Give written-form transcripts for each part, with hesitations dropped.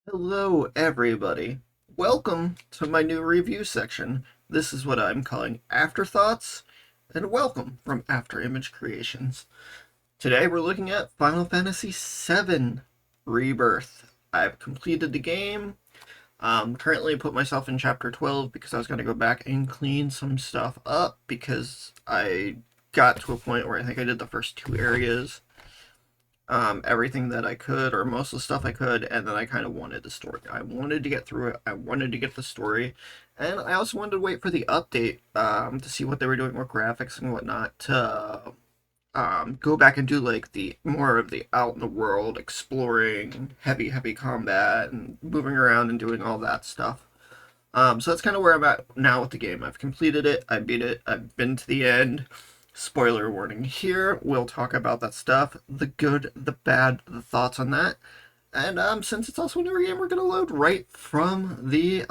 Hello, everybody. Welcome to my new review section. This is what I'm calling Afterthoughts, and welcome from After Image Creations. Today we're looking at Final Fantasy VII Rebirth. I've completed the game. Currently put myself in chapter 12 because I was going to go back and clean some stuff up because I got to a point where I think I did the first two areas, everything that I could, or most of the stuff I could, and then I kind of wanted the story. I wanted to get through it. I wanted to get the story, and I also wanted to wait for the update to see what they were doing with graphics and whatnot to go back and do like the more of the out in the world exploring, heavy combat, and moving around and doing all that stuff. So that's kind of where I'm at now with the game. I've completed it. I beat it. I've been to the end. Spoiler warning here. We'll talk about that stuff. The good, the bad, the thoughts on that. And since it's also a newer game, we're going to load right from the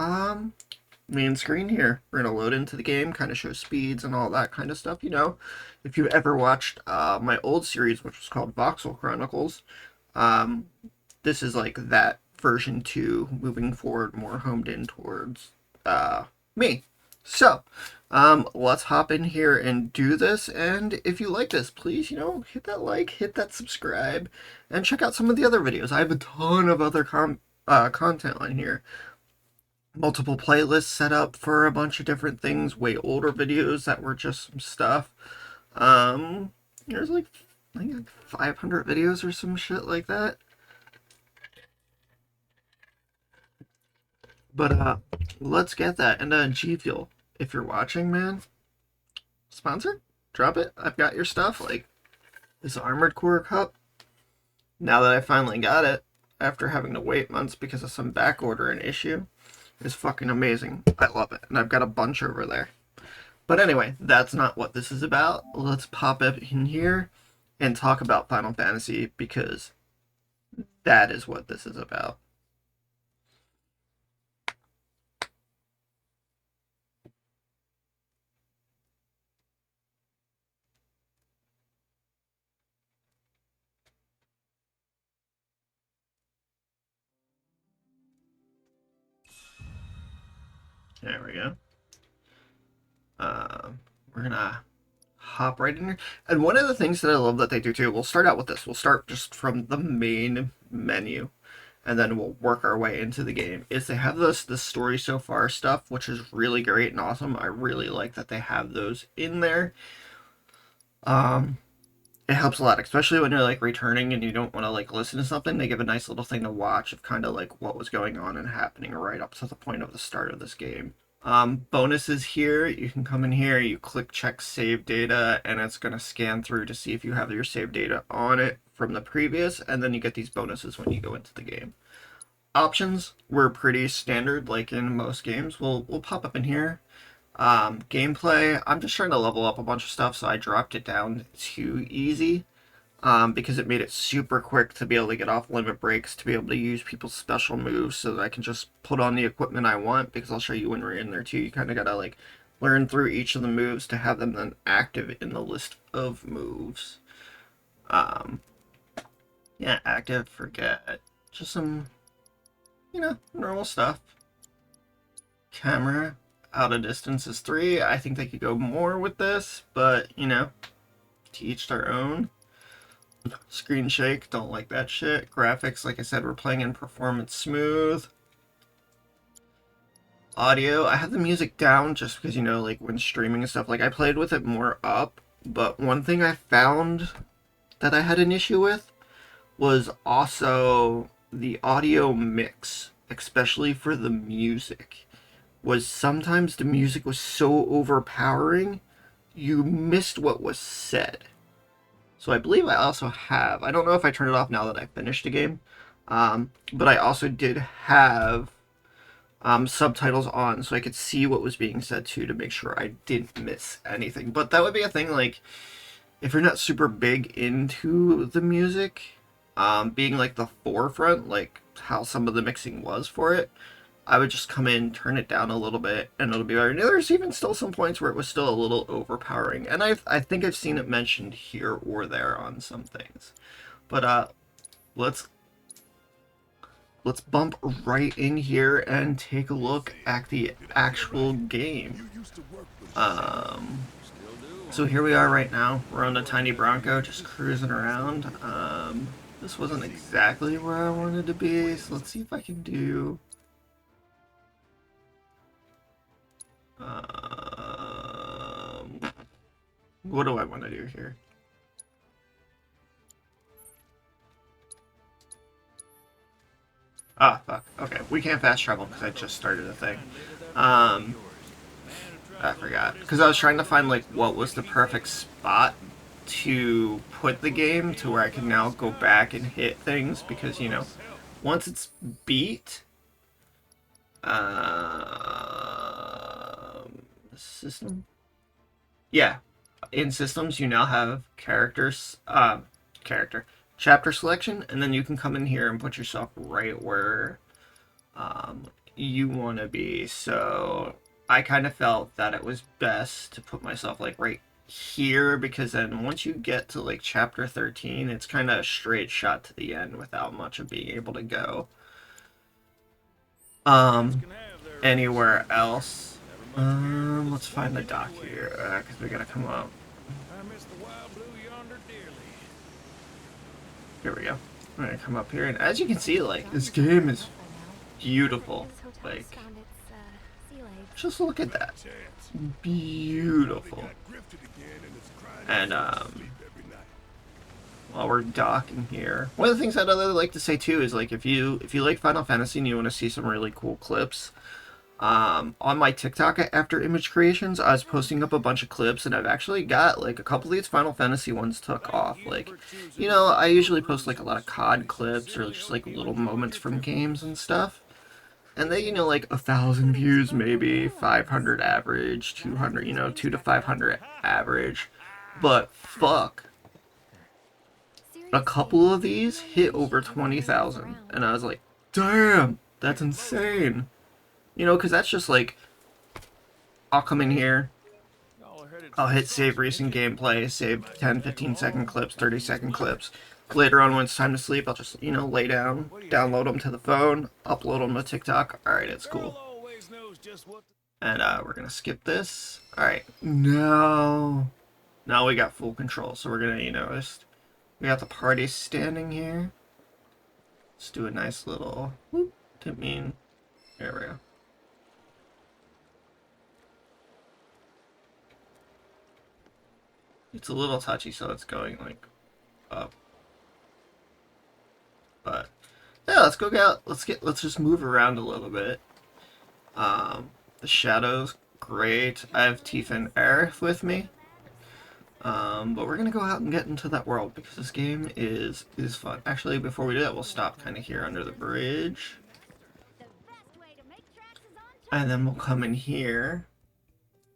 main screen here. We're going to load into the game, kind of show speeds and all that kind of stuff. You know, if you've ever watched my old series, which was called Voxel Chronicles, um, this is like that version 2 moving forward, more homed in towards me. So, let's hop in here and do this. And if you like this, please, hit that like, hit that subscribe, and check out some of the other videos. I have a ton of other content on here. Multiple playlists set up for a bunch of different things. Way older videos that were just some stuff. There's like, I think like 500 videos or some shit like that. But let's get that. And G Fuel, if you're watching, man, sponsor, drop it. I've got your stuff. Like this Armored Core cup. Now that I finally got it, after having to wait months because of some back order and issue, is fucking amazing. I love it, and I've got a bunch over there. But anyway, that's not what this is about. Let's pop up in here and talk about Final Fantasy because that is what this is about. There we go. We're gonna hop right in here. And one of the things that I love that they do too, we'll start out with this. We'll start just from the main menu, and then we'll work our way into the game. Is they have the story so far stuff, which is really great and awesome. I really like that they have those in there. It helps a lot, especially when you're like returning and you don't want to like listen to something. They give a nice little thing to watch of kind of like what was going on and happening right up to the point of the start of this game. Bonuses here, you can come in here, you click check save data, and it's going to scan through to see if you have your save data on it from the previous, and then you get these bonuses when you go into the game. Options were pretty standard, like in most games. We'll pop up in here. Gameplay, I'm just trying to level up a bunch of stuff, so I dropped it down to easy. Because it made it super quick to be able to get off limit breaks, to be able to use people's special moves so that I can just put on the equipment I want, because I'll show you when we're in there too. You kind of gotta like learn through each of the moves to have them then active in the list of moves. Yeah, active, forget. Just some, normal stuff. Camera, out of distance is 3. I think they could go more with this, but, to each their own. Screen shake, don't like that shit. Graphics, like I said, we're playing in performance smooth. Audio, I have the music down just because, like when streaming and stuff, like I played with it more up, but one thing I found that I had an issue with was also the audio mix, especially for the music, was sometimes the music was so overpowering, you missed what was said. So I believe I also have, I don't know if I turned it off now that I finished the game, but I also did have subtitles on so I could see what was being said too to make sure I didn't miss anything. But that would be a thing, like, if you're not super big into the music, being like the forefront, like how some of the mixing was for it, I would just come in, turn it down a little bit, and it'll be better. And there's even still some points where it was still a little overpowering, and I think I've seen it mentioned here or there on some things. But let's let's bump right in here and take a look at the actual game. So here we are right now. We're on the tiny Bronco, just cruising around. This wasn't exactly where I wanted to be, so let's see if I can do... what do I want to do here? Ah, fuck. Okay, we can't fast travel because I just started a thing. I forgot. Because I was trying to find, like, what was the perfect spot to put the game to where I can now go back and hit things. Because, you know, once it's beat... system? Yeah. In systems, you now have chapter selection, and then you can come in here and put yourself right where you want to be. So I kind of felt that it was best to put myself like right here, because then once you get to like chapter 13, it's kind of a straight shot to the end without much of being able to go anywhere else. Let's find the dock here, because we gotta come up. Here we go. I'm gonna come up here, and as you can see, like, this game is beautiful. Like, just look at that. It's beautiful. And, while we're docking here, one of the things I'd really like to say, too, is, like, if you like Final Fantasy and you want to see some really cool clips, on my TikTok at After Image Creations, I was posting up a bunch of clips, and I've actually got like a couple of these Final Fantasy ones took off. Like, you know, I usually post like a lot of COD clips or just like little moments from games and stuff, and they, you know, like 1,000 views, maybe 500 average, 200, you know, 2 to 500 average. But fuck, a couple of these hit over 20,000, and I was like, damn, that's insane. You know, because that's just like, I'll come in here, I'll hit save recent gameplay, save 10, 15-second clips, 30-second clips. Later on, when it's time to sleep, I'll just, you know, lay down, download them to the phone, upload them to TikTok. Alright, it's cool. And we're going to skip this. Alright, now we got full control. So we're going to, you know, we got the party standing here. Let's do a nice little, whoop, didn't mean, there we go. It's a little touchy, so it's going like up. But yeah, let's go out. Let's just move around a little bit. The shadows, great. I have Tifa and Aerith with me. But we're gonna go out and get into that world because this game is fun. Actually, before we do that, we'll stop kind of here under the bridge, and then we'll come in here,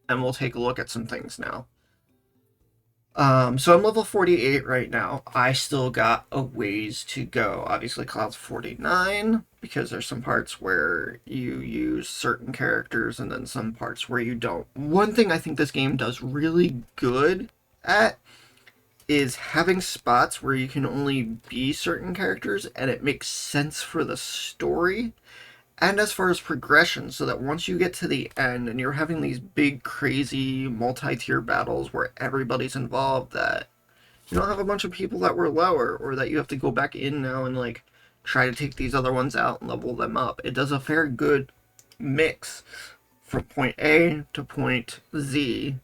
and we'll take a look at some things now. So I'm level 48 right now. I still got a ways to go. Obviously, Cloud's 49, because there's some parts where you use certain characters and then some parts where you don't. One thing I think this game does really good at is having spots where you can only be certain characters, and it makes sense for the story. And as far as progression, so that once you get to the end and you're having these big, crazy, multi-tier battles where everybody's involved, that you don't have a bunch of people that were lower, or that you have to go back in now and, like, try to take these other ones out and level them up. It does a fair good mix from point A to point Z,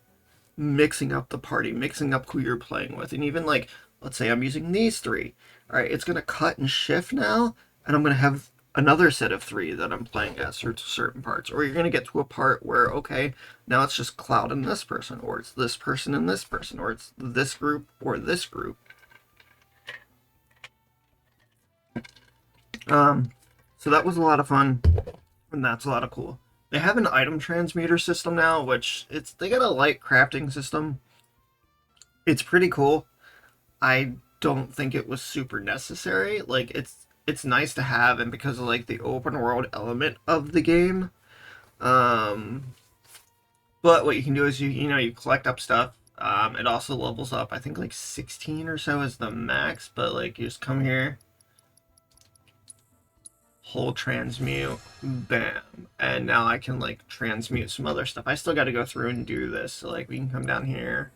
mixing up the party, mixing up who you're playing with. And even, like, let's say I'm using these three. Alright, it's going to cut and shift now, and I'm going to have another set of 3 that I'm playing as for certain parts. Or you're going to get to a part where, okay, now it's just Cloud and this person, or it's this person and this person, or it's this group or this group. So that was a lot of fun, and that's a lot of cool. They have an item transmuter system now, which they got a light crafting system. It's pretty cool. I don't think it was super necessary. Like, it's nice to have, and because of like the open world element of the game. But what you can do is you collect up stuff. It also levels up, I think like 16 or so is the max, but like you just come here, whole transmute, bam, and now I can like transmute some other stuff. I still got to go through and do this. So like we can come down here,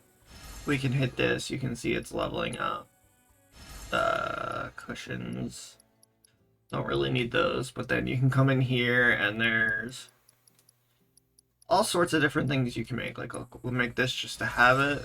we can hit this. You can see it's leveling up. Cushions. Don't really need those, but then you can come in here and there's all sorts of different things you can make. Like we'll make this just to have it.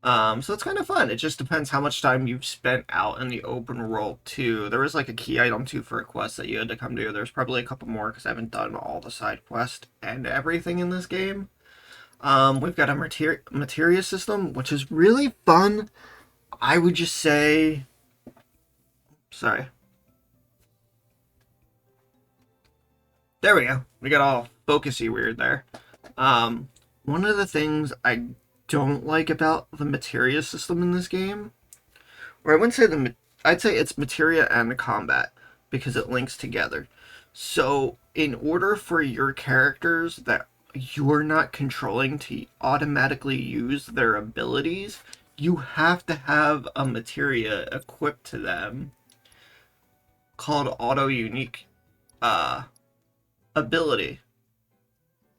So it's kind of fun. It just depends how much time you've spent out in the open world too. There was like a key item too for a quest that you had to come do. There's probably a couple more because I haven't done all the side quests and everything in this game. We've got a materia system, which is really fun. I would just say, sorry. There we go. We got all focusy weird there. One of the things I don't like about the materia system in this game, or I wouldn't say I'd say it's materia and combat because it links together. So in order for your characters that you're not controlling to automatically use their abilities, you have to have a materia equipped to them called auto unique ability.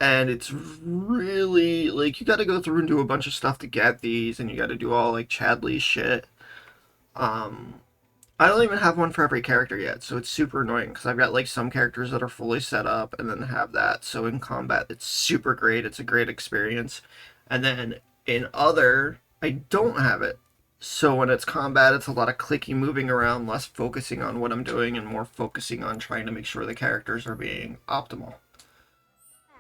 And it's really like you got to go through and do a bunch of stuff to get these, and you got to do all like Chadley shit. I don't even have one for every character yet, so it's super annoying because I've got like some characters that are fully set up and then have that. So in combat, it's super great. It's a great experience. And then in other, I don't have it. So when it's combat, it's a lot of clicky moving around, less focusing on what I'm doing and more focusing on trying to make sure the characters are being optimal.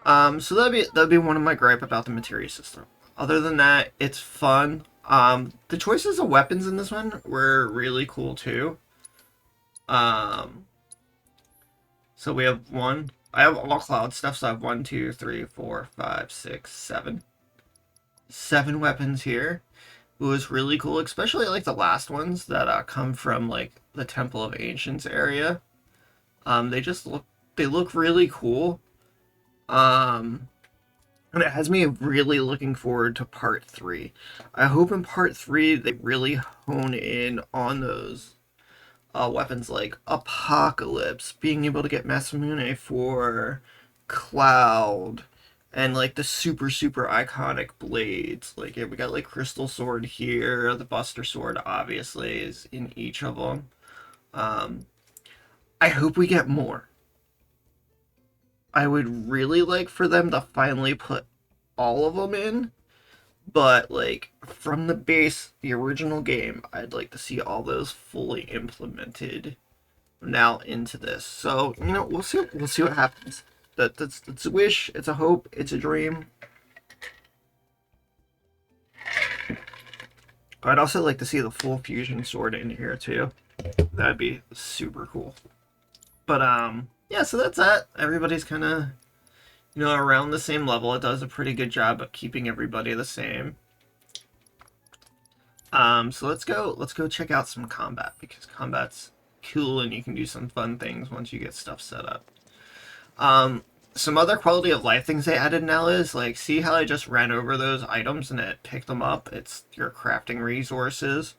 So that'd be one of my gripe about the materia system. Other than that, it's fun. The choices of weapons in this one were really cool too. So we have one. I have all cloud stuff, so I have 1, 2, 3, 4, 5, 6, 7. 7 weapons here. It was really cool, especially like the last ones that come from like the Temple of Ancients area. They look really cool. And it has me really looking forward to part 3. I hope in part 3 they really hone in on those weapons like Apocalypse, being able to get Masamune for Cloud, and like the super iconic blades. Like yeah, we got like Crystal Sword here, the Buster Sword obviously is in each of them. I hope we get more. I would really like for them to finally put all of them in, but like from the base, the original game, I'd like to see all those fully implemented now into this. So you know, we'll see what happens. That's a wish, it's a hope, it's a dream. I'd also like to see the full fusion sword in here too. That'd be super cool. But yeah, so that's that. Everybody's kind of, you know, around the same level. It does a pretty good job of keeping everybody the same. So let's go check out some combat, because combat's cool and you can do some fun things once you get stuff set up. Some other quality of life things they added now is, like, see how I just ran over those items and it picked them up? It's your crafting resources.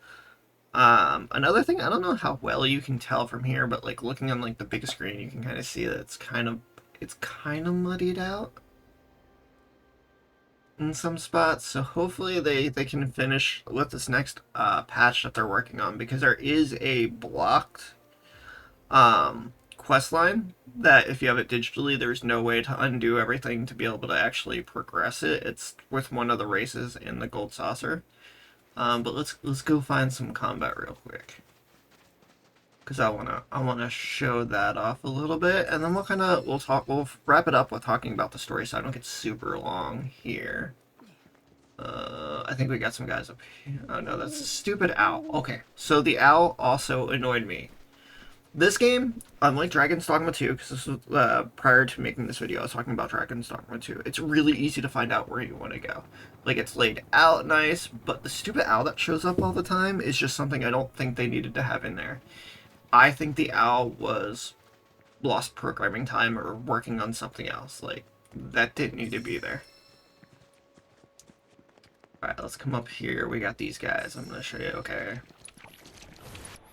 Another thing, I don't know how well you can tell from here, but like looking on like the big screen, you can kind of see that it's kind of muddied out in some spots. So hopefully they can finish with this next patch that they're working on, because there is a blocked quest line that if you have it digitally, there's no way to undo everything to be able to actually progress it. It's with one of the races in the Gold Saucer. But let's go find some combat real quick, because I wanna show that off a little bit, and then we'll wrap it up with talking about the story, so I don't get super long here. I think we got some guys up here. Oh no, that's a stupid owl. Okay, so the owl also annoyed me. This game, unlike Dragon's Dogma 2, because this was prior to making this video, I was talking about Dragon's Dogma 2. It's really easy to find out where you want to go. Like, it's laid out nice, but the stupid owl that shows up all the time is just something I don't think they needed to have in there. I think the owl was lost programming time or working on something else. Like, that didn't need to be there. Alright, let's come up here. We got these guys. I'm going to show you. Okay.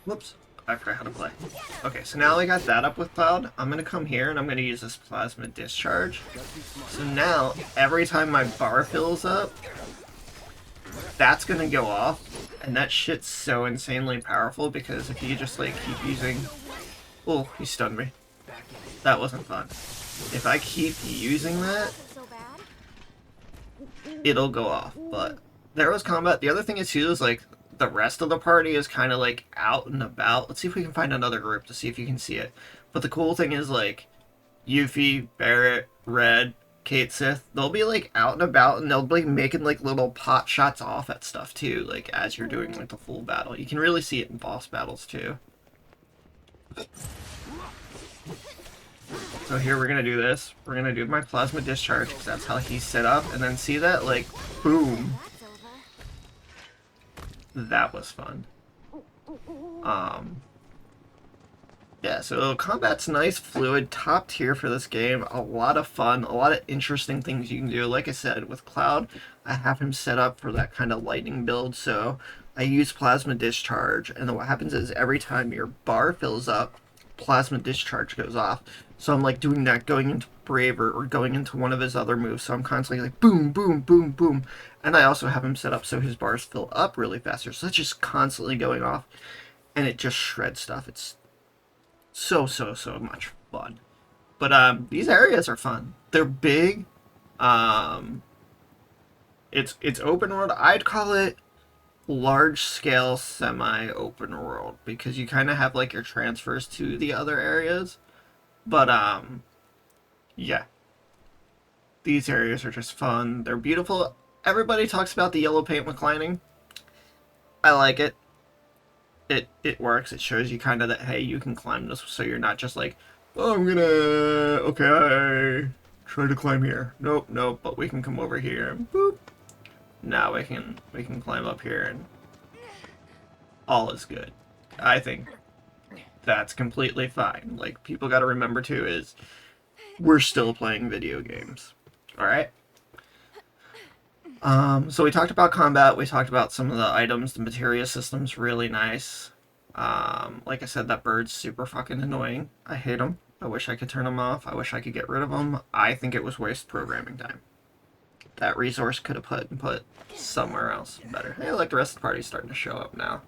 Whoops. I forgot how to play. Okay, so now I got that up with Cloud. I'm gonna come here and I'm gonna use this plasma discharge. So now, every time my bar fills up, that's gonna go off. And that shit's so insanely powerful because if you just like keep using... Oh, he stunned me. That wasn't fun. If I keep using that, it'll go off. But there was combat. The other thing is too is like the rest of the party is kind of like out and about. Let's see if we can find another group to see if you can see it. But the cool thing is like Yuffie, Barret, Red, Kate Sith, they'll be like out and about and they'll be making like little pot shots off at stuff too, like as you're doing like the full battle. You can really see it in boss battles too. So here we're gonna do this. We're gonna do my plasma discharge because that's how he's set up, and then see that like boom. That was fun. Yeah, so combat's nice, fluid, top tier for this game. A lot of fun, a lot of interesting things you can do. Like I said, with Cloud, I have him set up for that kind of lightning build, so I use Plasma Discharge, and then what happens is every time your bar fills up, Plasma Discharge goes off. So I'm like doing that going into Braver or going into one of his other moves, so I'm constantly like boom, boom, boom, boom. And I also have him set up so his bars fill up really faster, so it's just constantly going off, and it just shreds stuff. It's so much fun. But these areas are fun. They're big. It's open world. I'd call it large scale semi-open world because you kind of have like your transfers to the other areas. But yeah. These areas are just fun. They're beautiful. Everybody talks about the yellow paint reclining. I like it. It works. It shows you kind of that, hey, you can climb this, so you're not just like, oh, I'm gonna, okay, try to climb here. Nope, nope, but we can come over here. Boop. Now we can climb up here and all is good. I think that's completely fine. Like, people gotta remember too is we're still playing video games. Alright? So we talked about combat, we talked about some of the items, the materia system's really nice. Like I said, that bird's super fucking annoying. I hate him. I wish I could turn him off. I wish I could get rid of him. I think it was waste programming time. That resource could have put somewhere else better. Hey, like the rest of the party's starting to show up now.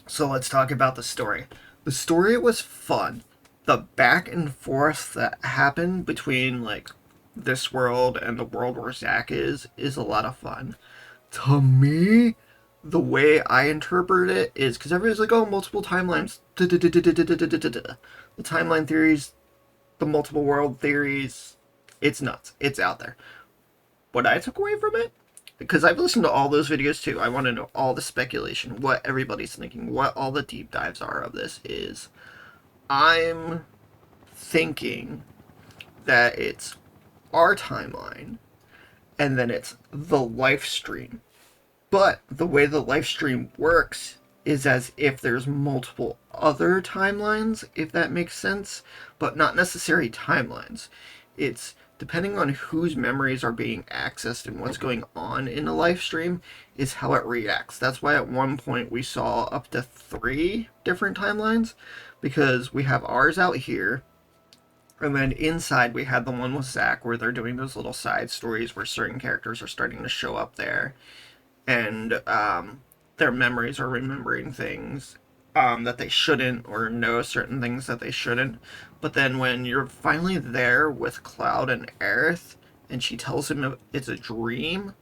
So let's talk about the story. The story was fun. The back and forth that happened between, like, this world and the world where Zack is a lot of fun. To me, the way I interpret it is, because everybody's like, oh, multiple timelines. The timeline theories, the multiple world theories, it's nuts. It's out there. What I took away from it, because I've listened to all those videos too, I want to know all the speculation, what everybody's thinking, what all the deep dives are of this is, I'm thinking that it's our timeline, and then it's the live stream. But the way the live stream works is as if there's multiple other timelines, if that makes sense, but not necessarily timelines. It's depending on whose memories are being accessed and what's going on in the live stream is how it reacts. That's why at one point we saw up to 3 different timelines, because we have ours out here, and then inside we had the one with Zack where they're doing those little side stories where certain characters are starting to show up there. And their memories are remembering things that they shouldn't, or know certain things that they shouldn't. But then when you're finally there with Cloud and Aerith, and she tells him it's a dream,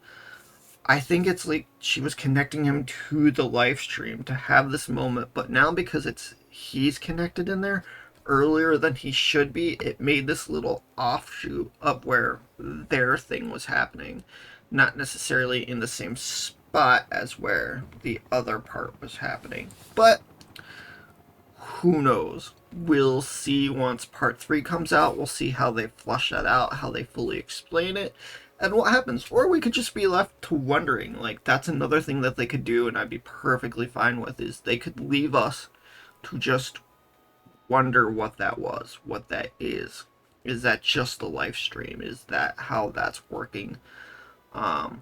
I think it's like she was connecting him to the live stream to have this moment. But now because he's connected in there earlier than he should be, it made this little offshoot up where their thing was happening, not necessarily in the same spot as where the other part was happening. But who knows? We'll see once part 3 comes out. We'll see how they flush that out, how they fully explain it, and what happens. Or we could just be left to wondering. Like, that's another thing that they could do, and I'd be perfectly fine with, is they could leave us to just wonder what that was, what that is. Is that just the live stream? Is that how that's working? But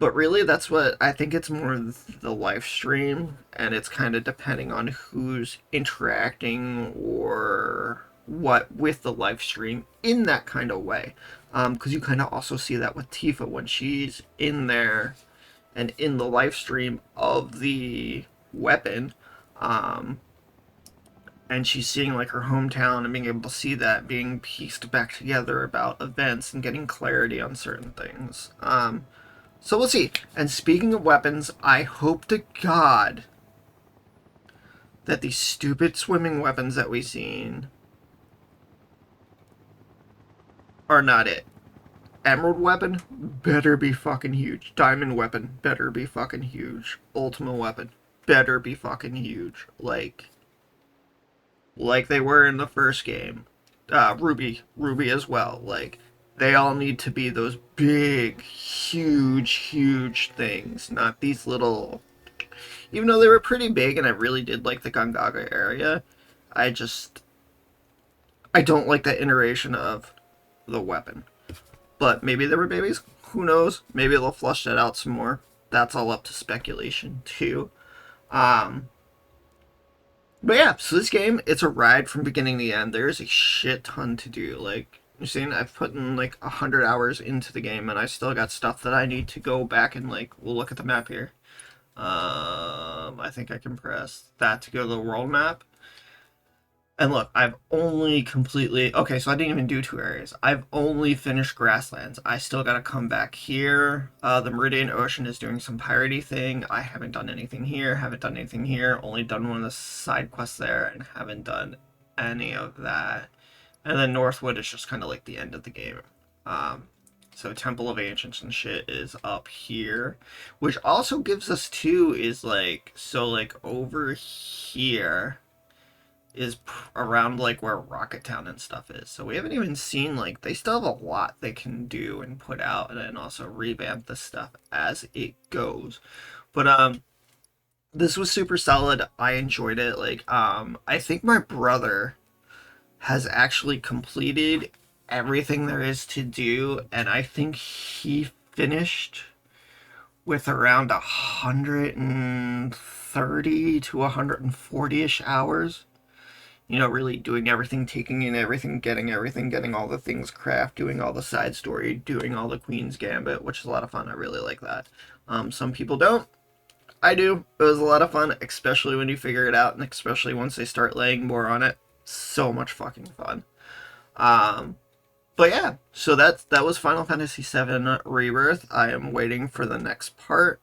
But really, that's what I think. It's more the live stream, and it's kind of depending on who's interacting or what with the live stream in that kind of way. Because you kind of also see that with Tifa when she's in there and in the live stream of the weapon. Um, and she's seeing like her hometown and being able to see that being pieced back together about events and getting clarity on certain things. So we'll see. And speaking of weapons, I hope to God that these stupid swimming weapons that we've seen are not it. Emerald weapon better be fucking huge. Diamond weapon better be fucking huge. Ultimate weapon better be fucking huge. Like they were in the first game. Ruby as well. Like they all need to be those big, huge things, not these little. Even though they were pretty big, and I really did like the Gongaga area, I don't like that iteration of the weapon. But maybe they were babies. Who knows? Maybe they'll flush that out some more. That's all up to speculation too. Um, but yeah, so this game, it's a ride from beginning to end. There's a shit ton to do. Like you're seeing, I've put in like 100 hours into the game, and I still got stuff that I need to go back and like. We'll look at the map here. I think I can press that to go to the world map. And look, I've only completely... Okay, so I didn't even do 2 areas. I've only finished Grasslands. I still gotta come back here. The Meridian Ocean is doing some piratey thing. I haven't done anything here, haven't done anything here. Only done one of the side quests there and haven't done any of that. And then Northwood is just kind of like the end of the game. So Temple of Ancients and shit is up here. Which also gives us too is like... So like over here is around like where Rocket Town and stuff is. So we haven't even seen, like, they still have a lot they can do and put out and then also revamp the stuff as it goes. But this was super solid. I enjoyed it. Like I think my brother has actually completed everything there is to do, and I think he finished with around 130 to 140-ish hours. You know, really doing everything, taking in everything, getting all the things craft, doing all the side story, doing all the Queen's Gambit, which is a lot of fun. I really like that. Some people don't. I do. It was a lot of fun, especially when you figure it out, and especially once they start laying more on it. So much fucking fun. But yeah, so that was Final Fantasy VII Rebirth. I am waiting for the next part.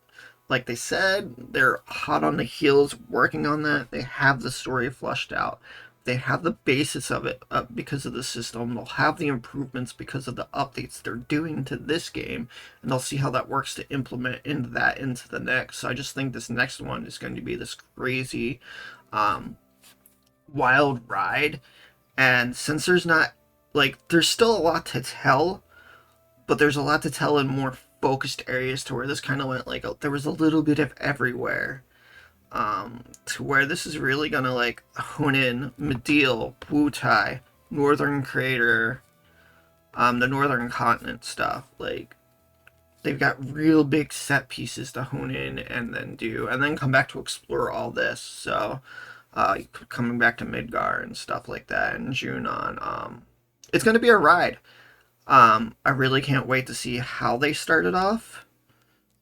Like they said, they're hot on the heels working on that. They have the story flushed out. They have the basis of it because of the system. They'll have the improvements because of the updates they're doing to this game, and they'll see how that works to implement into the next. So I just think this next one is going to be this crazy, wild ride. And since there's not, like, there's still a lot to tell, but there's a lot to tell in more focused areas to where this kind of went, like, there was a little bit of everywhere. To where this is really gonna like hone in Medill, Wutai, Northern Crater, the Northern Continent stuff. Like they've got real big set pieces to hone in and then do, and then come back to explore all this. So, coming back to Midgar and stuff like that, and Junon. It's gonna be a ride. I really can't wait to see how they started off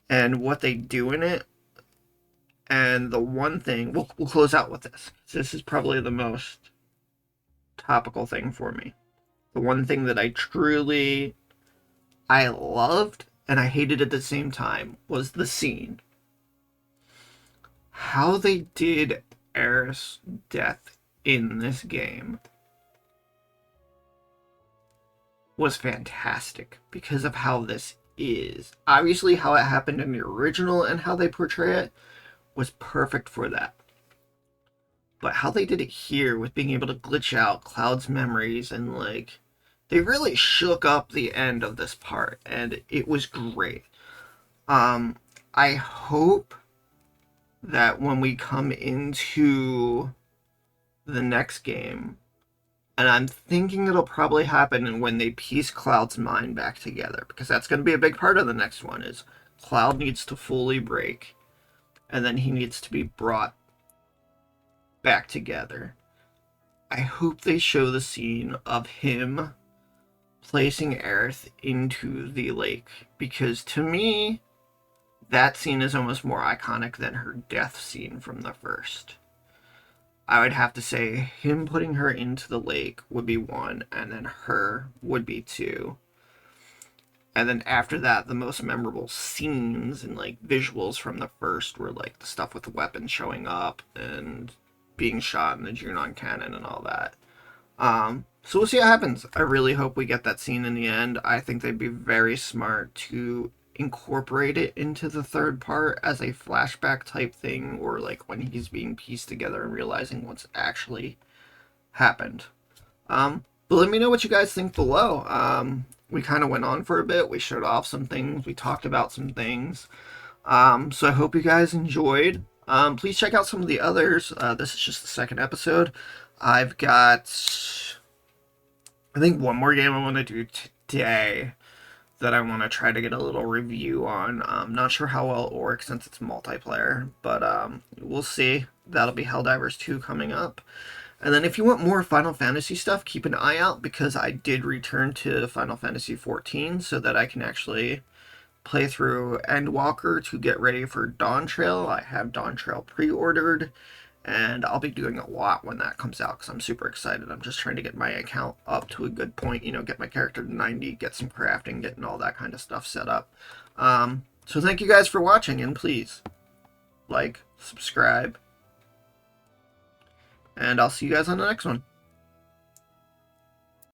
and what they do in it. And the one thing, we'll close out with this. This is probably the most topical thing for me. The one thing that I loved and I hated at the same time was the scene. How they did Aerith's death in this game was fantastic because of how this is. Obviously, how it happened in the original and how they portray it was perfect for that. But how they did it here with being able to glitch out Cloud's memories and like they really shook up the end of this part and it was great. I hope that when we come into the next game, and I'm thinking it'll probably happen when they piece Cloud's mind back together, because that's going to be a big part of the next one, is Cloud needs to fully break, and then he needs to be brought back together. I hope they show the scene of him placing Aerith into the lake, because to me, that scene is almost more iconic than her death scene from the first. I would have to say him putting her into the lake would be one, and then her would be two. And then after that, the most memorable scenes and like visuals from the first were like the stuff with the weapons showing up and being shot in the Junon cannon and all that. So we'll see what happens. I really hope we get that scene in the end. I think they'd be very smart to incorporate it into the third part as a flashback type thing, or like when he's being pieced together and realizing what's actually happened. But let me know what you guys think below. We kind of went on for a bit. We showed off some things. We talked about some things. So I hope you guys enjoyed. Please check out some of the others. This is just the second episode. I've got, I think, one more game I want to do today that I want to try to get a little review on. I'm not sure how well it'll work since it's multiplayer, but we'll see. That'll be Helldivers 2 coming up. And then if you want more Final Fantasy stuff, keep an eye out, because I did return to Final Fantasy XIV so that I can actually play through Endwalker to get ready for Dawn Trail. I have Dawn Trail pre-ordered, and I'll be doing a lot when that comes out because I'm super excited. I'm just trying to get my account up to a good point, you know, get my character to 90, get some crafting, getting all that kind of stuff set up. So thank you guys for watching, and please like, subscribe, and I'll see you guys on the next one.